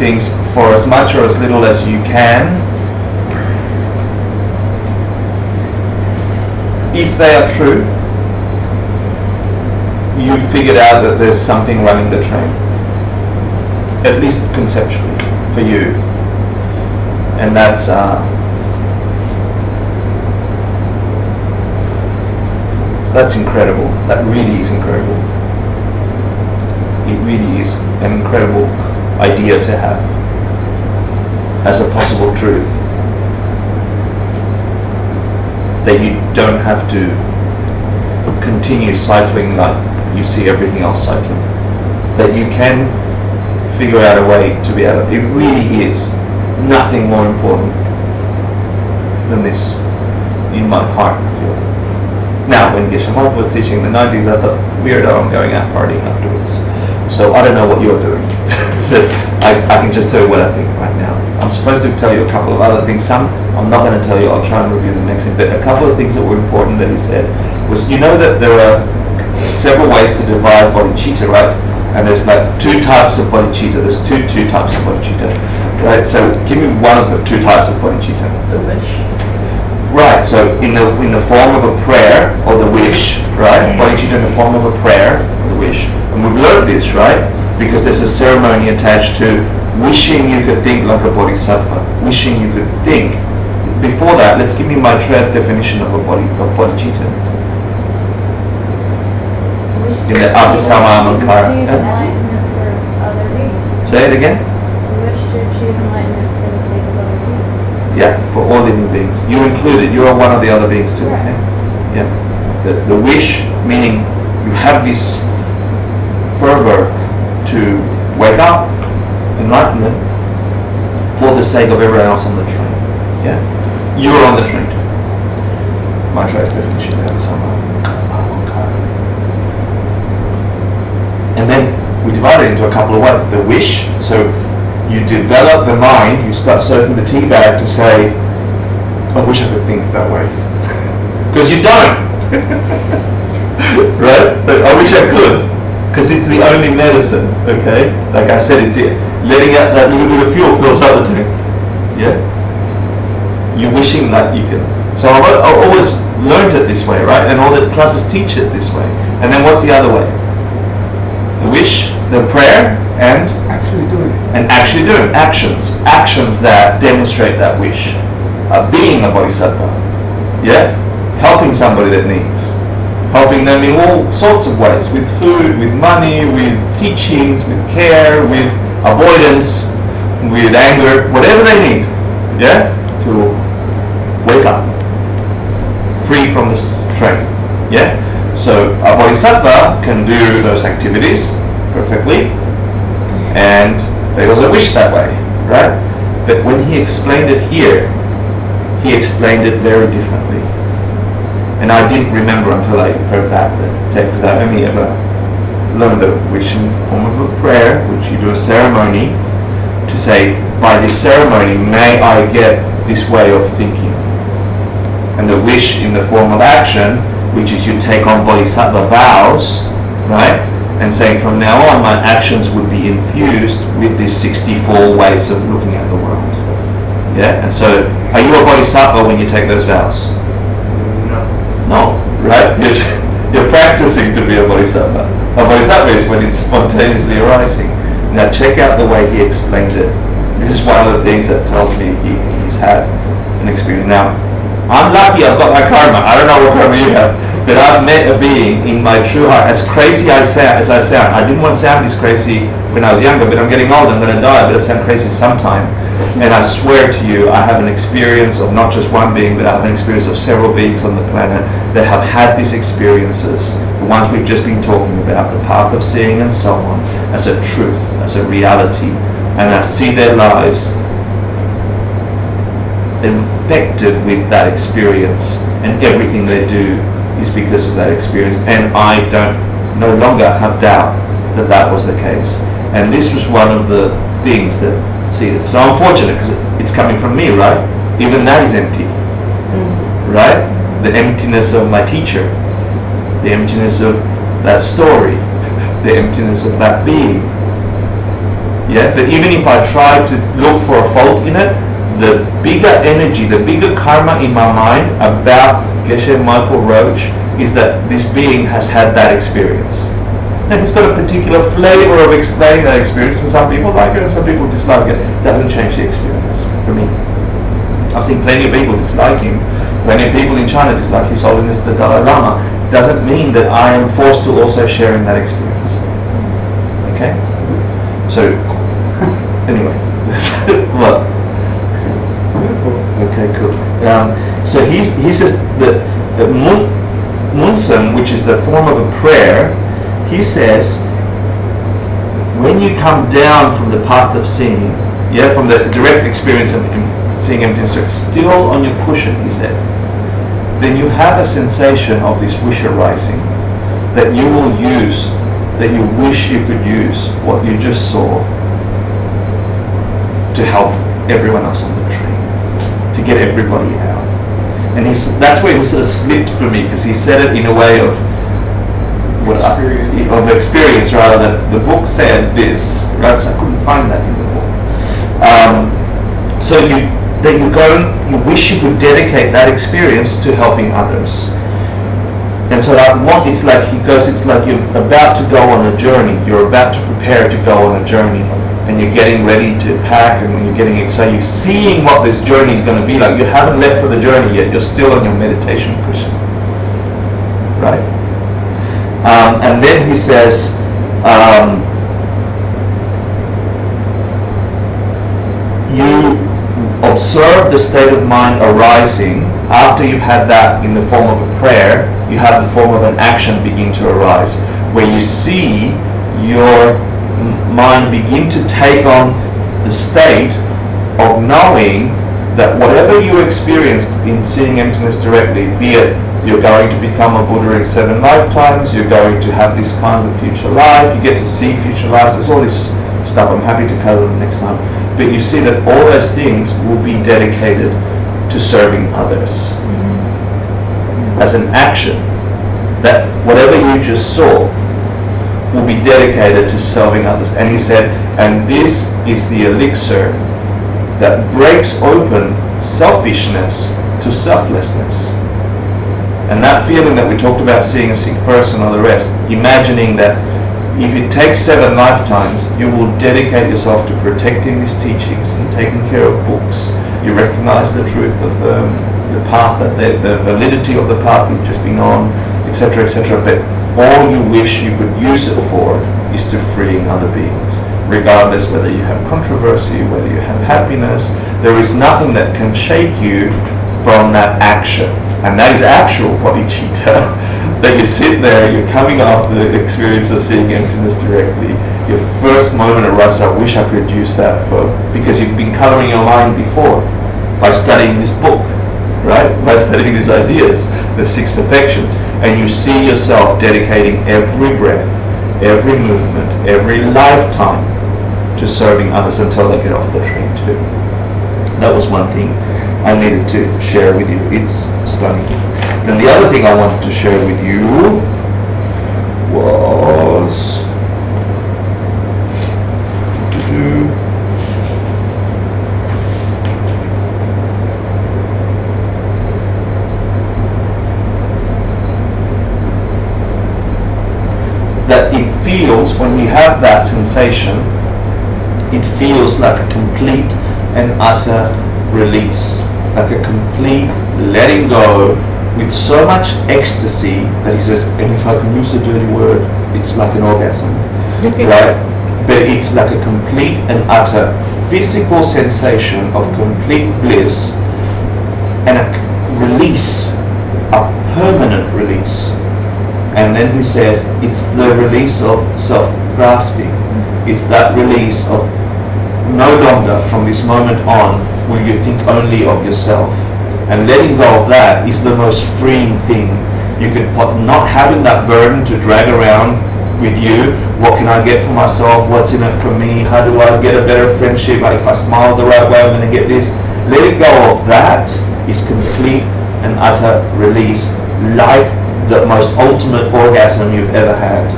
things for as much or as little as you can. If they are true, you figured out that there's something running the train, at least conceptually, for you. And that's incredible. That really is incredible. It really is an incredible idea to have as a possible truth. That you don't have to continue cycling like you see everything else cycling. That you can figure out a way to be able to. It really is nothing more important than this in my heart, I feel. Now, when Geshe Michael was teaching in the 90s, I thought, weirdo, I'm going out partying afterwards. So I don't know what you're doing. I can just tell you what I think right now. I'm supposed to tell you a couple of other things. Some I'm not going to tell you. I'll try and review them next thing. But a couple of things that were important that he said was, you know that there are several ways to divide bodhicitta, right? And there's like two types of bodhicitta. There's two types of bodhicitta, right? So give me one of the two types of bodhicitta. The wish. Right. So in the form of a prayer or the wish, right? Bodhicitta in the form of a prayer or the wish. And we've learned this, right? Because there's a ceremony attached to wishing you could think like a bodhisattva. Wishing you could think. Before that, let's give me Maitreya's definition of bodhicitta. In the Abhisama Amankara. Say it again. Wish to achieve enlightenment for the sake of other people. Yeah, for all living beings. You included. You are one of the other beings too. Right. Yeah. The wish, meaning you have this fervor to wake up, enlightenment, for the sake of everyone else on the train. Yeah? You're on the train. Maitreya's definition of Abhisama. And then we divide it into a couple of ways. The wish, so you develop the mind, you start soaking the tea bag to say, I wish I could think that way. Because you don't. Right? But I wish I could. Because it's the only medicine, okay? Like I said, it's it. Letting out that little bit of fuel fills up the tank. Yeah? You're wishing that you can. So I've always learned it this way, right? And all the classes teach it this way. And then what's the other way? The wish, the prayer, and Actually doing it. and actually doing actions that demonstrate that wish. Being a bodhisattva, yeah, helping somebody that needs, helping them in all sorts of ways, with food, with money, with teachings, with care, with avoidance, with anger, whatever they need, yeah, to wake up, free from this train, yeah. So a bodhisattva can do those activities perfectly, and they also wish that way, right? But when he explained it here, he explained it very differently. And I didn't remember until I heard back the text that I only ever learned the wish in the form of a prayer, which you do a ceremony to say, by this ceremony, may I get this way of thinking. And the wish in the form of action, which is you take on bodhisattva vows, right? And saying from now on my actions would be infused with these 64 ways of looking at the world. Yeah? And so, are you a bodhisattva when you take those vows? No, right? You're practicing to be a bodhisattva. A bodhisattva is when it's spontaneously arising. Now check out the way he explained it. This is one of the things that tells me he's had an experience. Now, I'm lucky I've got my karma. I don't know what karma you have. But I've met a being in my true heart, as crazy as I sound. I didn't want to sound this crazy when I was younger, but I'm getting old, I'm going to die, but I sound crazy sometime. And I swear to you, I have an experience of not just one being, but I have an experience of several beings on the planet that have had these experiences, the ones we've just been talking about, the path of seeing and so on, as a truth, as a reality. And I see their lives infected with that experience, and everything they do is because of that experience, and I don't no longer have doubt that that was the case. And this was one of the things that see it. So I'm fortunate because it's coming from me, right? Even that is empty, right? The emptiness of my teacher, the emptiness of that story, the emptiness of that being. Yeah, but even if I try to look for a fault in it, the bigger energy, the bigger karma in my mind about Geshe Michael Roach is that this being has had that experience. Now he's got a particular flavor of explaining that experience, and some people like it and some people dislike it. It doesn't change the experience for me. I've seen plenty of people dislike him, plenty of people in China dislike His Holiness the Dalai Lama. Doesn't mean that I am forced to also share in that experience. Okay? So, anyway, what? Okay, cool. So he says that Munsan, which is the form of a prayer, he says, when you come down from the path of seeing, yeah, from the direct experience of seeing emptiness, still on your cushion, he said, then you have a sensation of this wish arising that you will use, that you wish you could use what you just saw to help everyone else on the train, to get everybody out. And that's where he sort of slipped for me, because he said it in a way of experience rather than the book said this, right? Because I couldn't find that in the book. So you wish you could dedicate that experience to helping others. And so it's like he goes, it's like you're about to go on a journey. You're about to prepare to go on a journey, and you're getting ready to pack, and when you're getting excited, you're seeing what this journey is going to be like. You haven't left for the journey yet. You're still on your meditation cushion, right? And then he says, you observe the state of mind arising. After you've had that in the form of a prayer, you have the form of an action begin to arise, where you see your mind begin to take on the state of knowing that whatever you experienced in seeing emptiness directly, be it you're going to become a Buddha in 7 lifetimes, you're going to have this kind of future life, you get to see future lives, there's all this stuff. I'm happy to cover them next time. But you see that all those things will be dedicated to serving others. As an action, that whatever you just saw will be dedicated to serving others. And he said, and this is the elixir that breaks open selfishness to selflessness. And that feeling that we talked about, seeing a sick person or the rest, imagining that if it takes 7 lifetimes, you will dedicate yourself to protecting these teachings and taking care of books. You recognize the truth of the path, that the validity of the path you've just been on, etc., etc. But all you wish you could use it for is to freeing other beings, regardless whether you have controversy, whether you have happiness. There is nothing that can shake you from that action. And that is actual bodhicitta, that you sit there, you're coming off the experience of seeing emptiness directly. Your first moment arises, I wish I could use that for, because you've been coloring your mind before by studying this book, right? By studying these ideas, the 6 perfections. And you see yourself dedicating every breath, every movement, every lifetime to serving others until they get off the train too. That was one thing I needed to share with you. It's stunning. Then the other thing I wanted to share with you was that it feels, when we have that sensation, it feels like a complete and utter release, like a complete letting go with so much ecstasy that he says, and if I can use the dirty word, it's like an orgasm, right? But it's like a complete and utter physical sensation of complete bliss and a release, a permanent release. And then he says, it's the release of self-grasping. It's that release of no longer from this moment on will you think only of yourself. And letting go of that is the most freeing thing. You could put, not having that burden to drag around with you. What can I get for myself? What's in it for me? How do I get a better friendship? If I smile the right way, I'm going to get this. Letting go of that is complete and utter release, like the most ultimate orgasm you've ever had.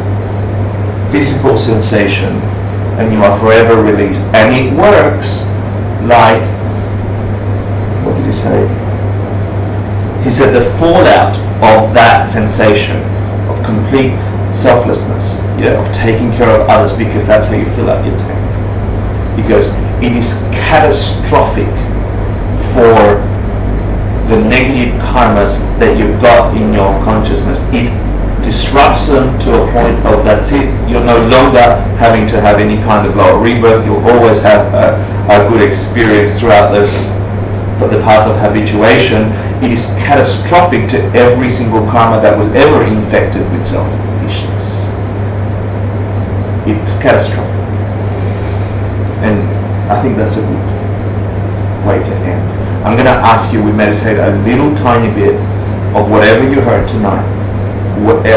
Physical sensation and you are forever released. And it works like, what did he say? He said the fallout of that sensation of complete selflessness, of taking care of others, because that's how you fill up your tank. He goes, it is catastrophic for the negative karmas that you've got in your consciousness. It disrupts them to a point of that's it. You're no longer having to have any kind of lower rebirth. You'll always have a good experience throughout this, but the path of habituation. It is catastrophic to every single karma that was ever infected with selfishness. It's catastrophic. And I think that's a good way to end. I'm going to ask you, we meditate a little tiny bit of whatever you heard tonight,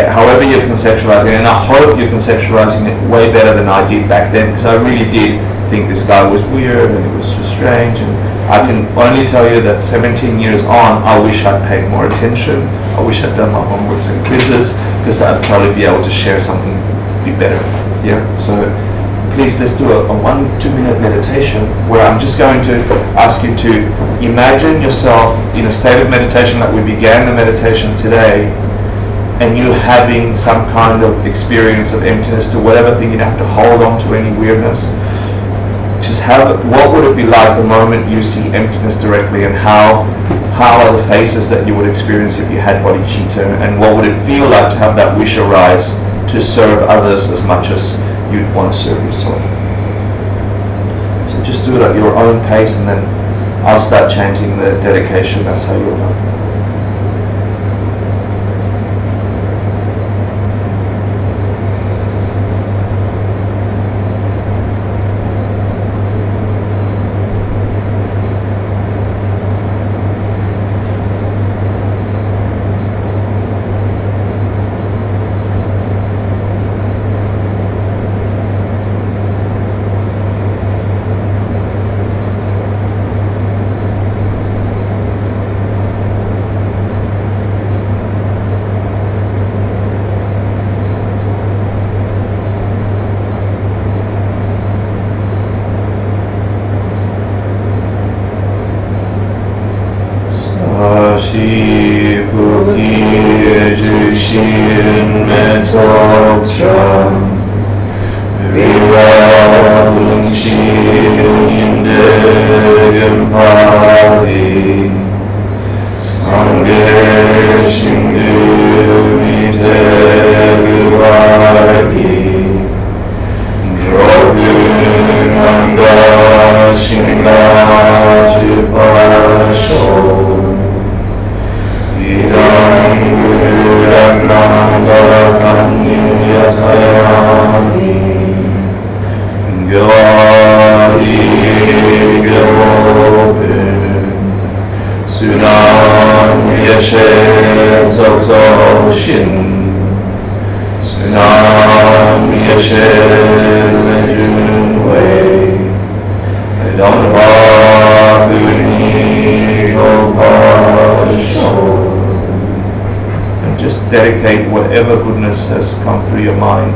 however you're conceptualizing it, and I hope you're conceptualizing it way better than I did back then, because I really did think this guy was weird and it was just strange. And I can only tell you that 17 years on, I wish I'd paid more attention. I wish I'd done my homeworks and quizzes, because I'd probably be able to share something a bit better. Yeah, so please, let's do a 1-2 minute meditation where I'm just going to ask you to imagine yourself in a state of meditation like we began the meditation today, and you having some kind of experience of emptiness to whatever thing. You don't have to hold on to any weirdness. Just what would it be like the moment you see emptiness directly, and how are the faces that you would experience if you had bodhicitta, and what would it feel like to have that wish arise to serve others as much as you'd want to serve yourself. So just do it at your own pace, and then I'll start chanting the dedication. That's how you'll know. Dedicate whatever goodness has come through your mind.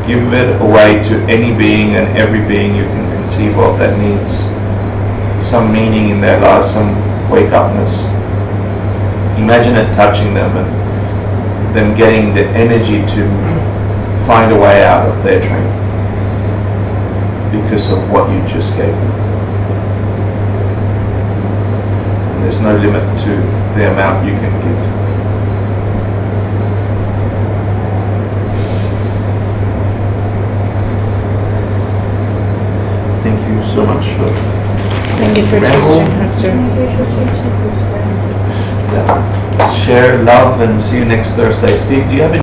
Give it away to any being and every being you can conceive of that needs some meaning in their lives, some wake-upness. Imagine it touching them and them getting the energy to find a way out of their train because of what you just gave them. And there's no limit to the amount you can give. Thank you so much for Thank you for teaching, Hector. share love, and see you next Thursday. Steve, do you have any